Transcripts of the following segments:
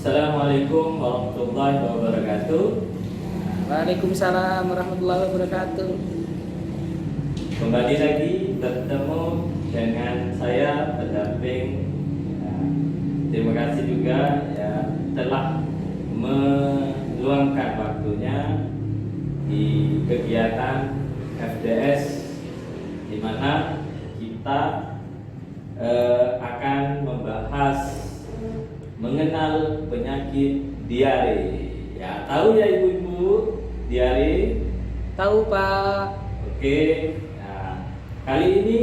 Assalamualaikum warahmatullahi wabarakatuh. Waalaikumsalam warahmatullahi wabarakatuh. Kembali lagi bertemu dengan saya pendamping. Ya, terima kasih juga ya telah meluangkan waktunya di kegiatan FDS, di mana kita akan membahas mengenal penyakit diare. Ya, tahu ya ibu-ibu diare? Tahu Pak. Oke. Nah, kali ini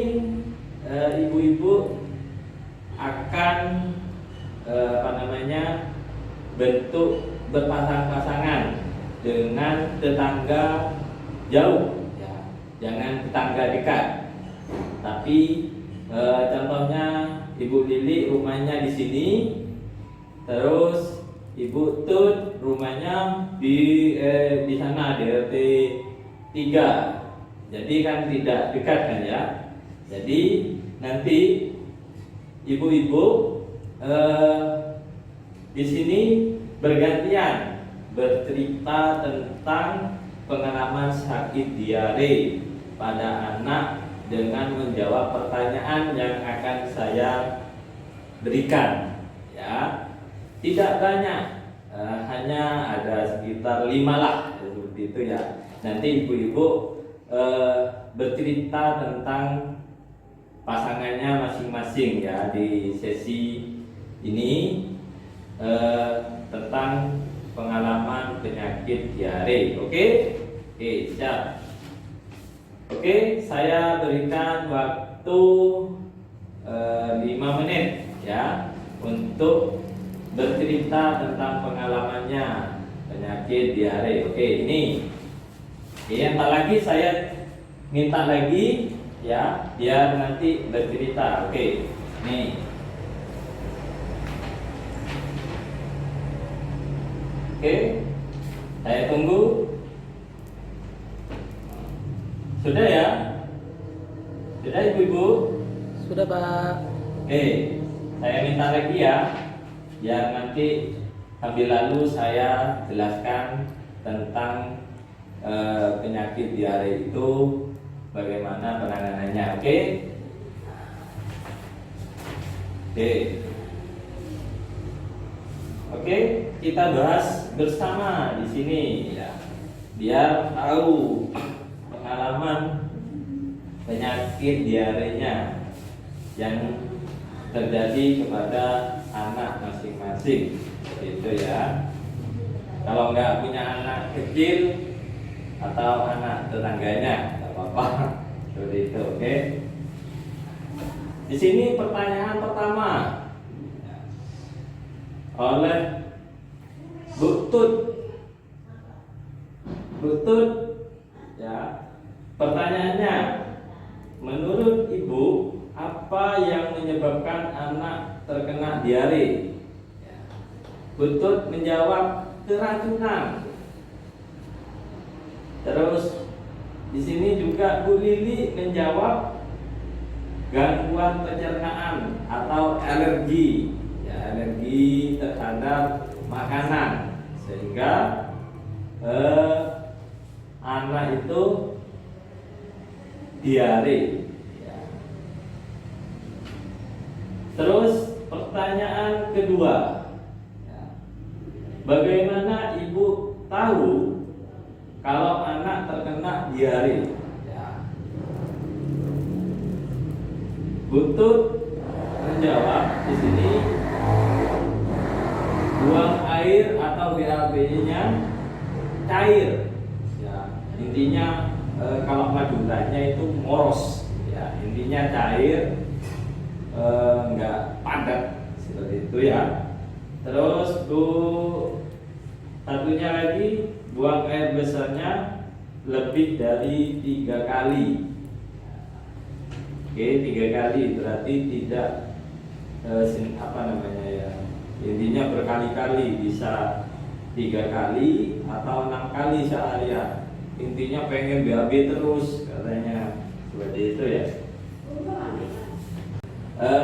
ibu-ibu akan bentuk berpasang-pasangan dengan tetangga jauh. Ya, jangan tetangga dekat. Tapi contohnya Ibu Lili rumahnya di sini. Terus Ibu Tut rumahnya di sana di RT 3. Jadi kan tidak dekat kan ya. Jadi nanti ibu-ibu di sini bergantian bercerita tentang pengalaman sakit diare pada anak dengan menjawab pertanyaan yang akan saya berikan ya. Tidak banyak, hanya ada sekitar 5 lah seperti itu ya. Nanti ibu-ibu bercerita tentang pasangannya masing-masing ya di sesi ini, tentang pengalaman penyakit diare. Oke, siap. Oke, saya berikan waktu 5 menit ya untuk bercerita tentang pengalamannya penyakit diare. Oke, ini. Entar lagi saya minta lagi ya, biar nanti bercerita. Oke, nih. Oke, saya tunggu. Sudah ya? Sudah ibu-ibu? Sudah Pak. Oke, saya minta lagi ya. Yang nanti sambil lalu saya jelaskan tentang penyakit diare itu bagaimana penanganannya. Oke? Oke, kita bahas bersama di sini ya. Biar tahu pengalaman penyakit diarenya yang terjadi kepada anak masing-masing, itu ya. Kalau nggak punya anak kecil atau anak tetangganya, nggak apa-apa, seperti itu. Oke. Di sini pertanyaan pertama oleh Bu Tut. Bu Tut, ya. Pertanyaannya, menurut Ibu, apa yang menyebabkan anak terkena diare? Butut menjawab keracunan. Terus di sini juga Bu Lili menjawab gangguan pencernaan atau alergi, ya, alergi terhadap makanan sehingga anak itu diare. Terus pertanyaan kedua, bagaimana ibu tahu kalau anak terkena diare? Ya. Butut menjawab di sini buang air atau BAB-nya cair. Ya, intinya kalau Maduranya itu moros. Ya, intinya cair. Enggak padat seperti itu ya. Terus satunya lagi, buang air besarnya lebih dari 3 kali. Oke, 3 kali berarti tidak intinya berkali-kali, bisa 3 kali atau 6 kali seharian. Intinya pengen BAB terus katanya, seperti itu ya.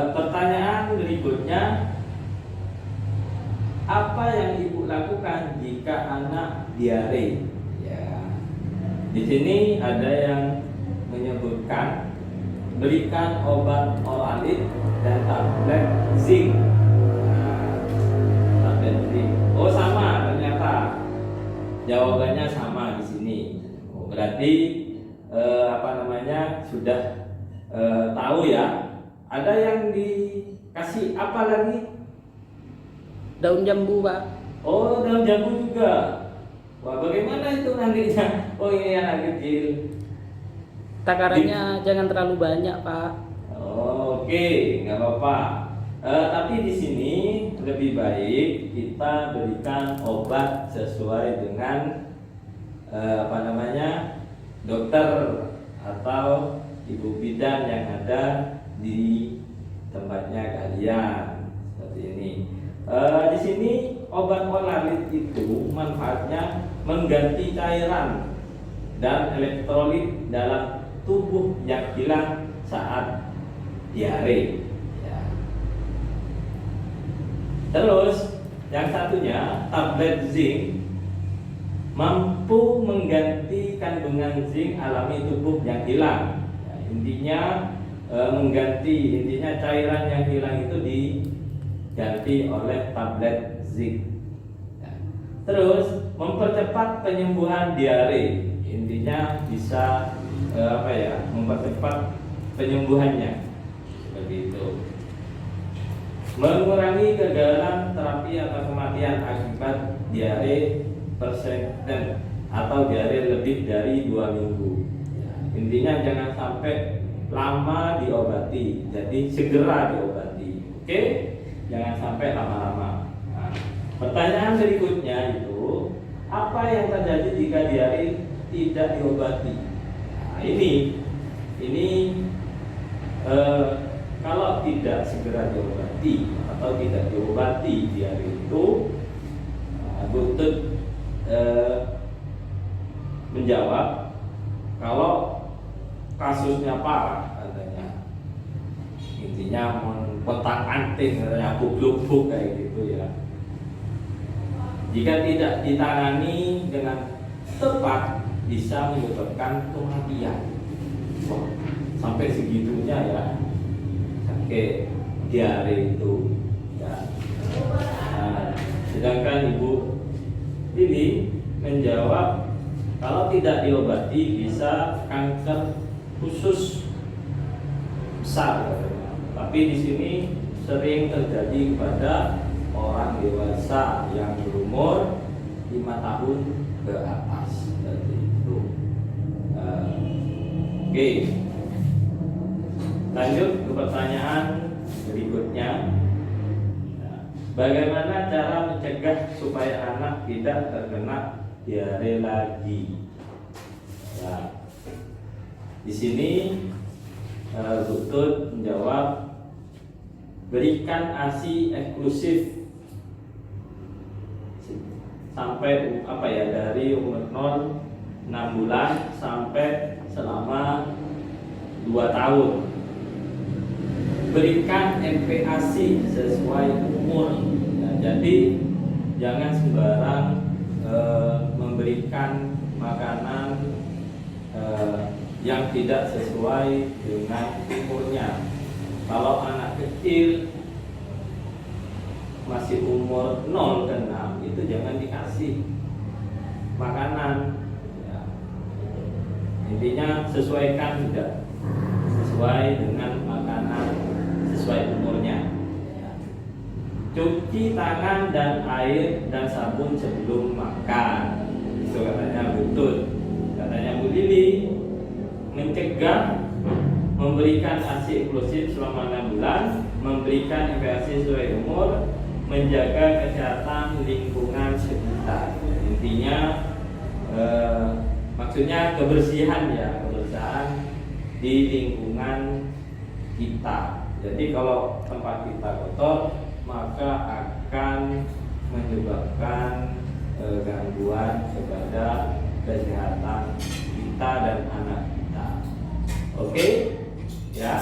Pertanyaan berikutnya, apa yang ibu lakukan jika anak diare? Ya, di sini ada yang menyebutkan berikan obat oralit dan tablet zinc. Nah, tablet zinc. Oh sama ternyata. Jawabannya sama di sini. Oh, berarti sudah tahu ya. Ada yang dikasih apa lagi? Daun jambu, Pak. Oh, daun jambu juga. Wah, bagaimana itu nantinya? Oh, ini anak kecil. Takarannya jangan terlalu banyak, Pak. Oh, oke, nggak apa-apa. Tapi di sini lebih baik kita berikan obat sesuai dengan dokter atau ibu bidan yang ada di tempatnya kalian. Seperti ini. Di sini obat oralit itu manfaatnya mengganti cairan dan elektrolit dalam tubuh yang hilang saat diare. Ya. Terus yang satunya tablet zinc mampu mengganti kandungan zinc alami tubuh yang hilang. Ya, intinya intinya cairan yang hilang itu diganti oleh tablet zinc. Ya. Terus mempercepat penyembuhan diare. Intinya bisa mempercepat penyembuhannya seperti itu. Mengurangi kegagalan terapi atau kematian akibat diare persisten atau diare lebih dari 2 minggu. Ya, intinya jangan sampai lama diobati, jadi segera diobati. Oke, jangan sampai lama-lama. Nah, pertanyaan berikutnya itu apa yang terjadi jika diare tidak diobati? Nah, ini kalau tidak segera diobati atau tidak diobati diare itu, Butut menjawab kalau kasusnya parah katanya, intinya kotak anting katanya buk kayak gitu ya. Jika tidak ditangani dengan tepat bisa menyebabkan kematian. Wah, sampai segitunya ya, sampai diare itu ya. Nah, sedangkan Ibu Lili menjawab kalau tidak diobati bisa kanker usus besar katanya. Tapi di sini sering terjadi pada orang dewasa yang berumur 5 tahun ke atas seperti itu. Oke. Lanjut ke pertanyaan berikutnya. Bagaimana cara mencegah supaya anak tidak terkena diare lagi? Ya. Di sini Butut menjawab berikan ASI eksklusif sampai dari umur 6 bulan sampai selama 2 tahun. Berikan MPASI sesuai umur. Nah, jadi jangan sembarang memberikan makanan yang tidak sesuai dengan umurnya. Kalau anak kecil masih umur 0 ke 6 itu jangan dikasih makanan ya. Intinya sesuaikan sudah, sesuai dengan makanan sesuai umurnya ya. Cuci tangan dan air dan sabun sebelum makan, itu katanya betul. Katanya Bu Lili mencegah memberikan ASI eksklusif selama 6 bulan, memberikan MPASI sesuai umur, menjaga kesehatan lingkungan sekitar. Intinya maksudnya kebersihan ya, kebersihan di lingkungan kita. Jadi kalau tempat kita kotor maka akan menyebabkan gangguan kepada kesehatan kita dan anak kita. Oke, ya.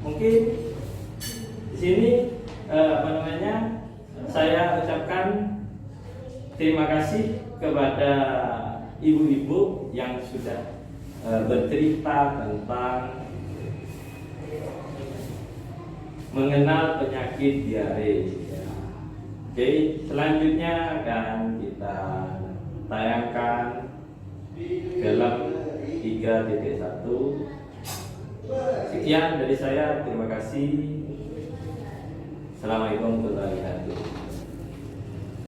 Mungkin di sini saya ucapkan terima kasih kepada ibu-ibu yang sudah bercerita tentang mengenal penyakit diare. Oke, selanjutnya akan kita tayangkan film 3.1. Sekian dari saya, terima kasih. Assalamualaikum warahmatullahi wabarakatuh.